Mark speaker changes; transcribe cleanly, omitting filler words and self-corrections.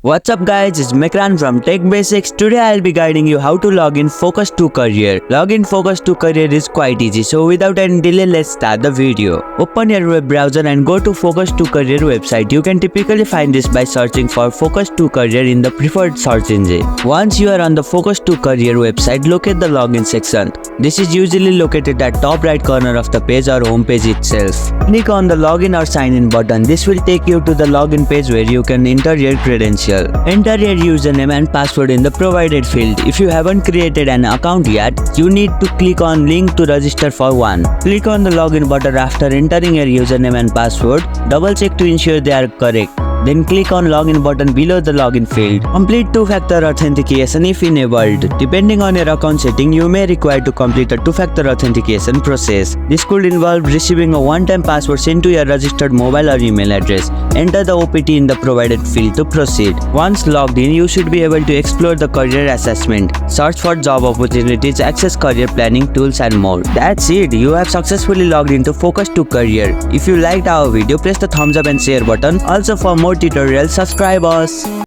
Speaker 1: What's up guys, it's Mekran from Tech Basics. Today I'll be guiding you how to log in Focus to Career. Login Focus to Career is quite easy, so without any delay, let's start the video. Open your web browser and go to Focus to Career website. You can typically find this by searching for Focus to Career in the preferred search engine. Once you are on the Focus to Career website, locate the login section. This is usually located at top right corner of the page or home page itself. Click on the login or sign in button. This will take you to the login page where you can enter your credentials. Enter your username and password in the provided field. If you haven't created an account yet, you need to click on link to register for one. Click on the login button after entering your username and password. Double check to ensure they are correct. Then click on login button below the login field. Complete two-factor authentication if enabled. Depending on your account setting, you may require to complete a two-factor authentication process. This could involve receiving a one-time password sent to your registered mobile or email address. Enter the OPT in the provided field to proceed. Once logged in, you should be able to explore the career assessment, search for job opportunities, access career planning tools and more. That's it. You have successfully logged into Focus to Career. If you liked our video, press the thumbs up and share button. Also for more tutorials, subscribe us.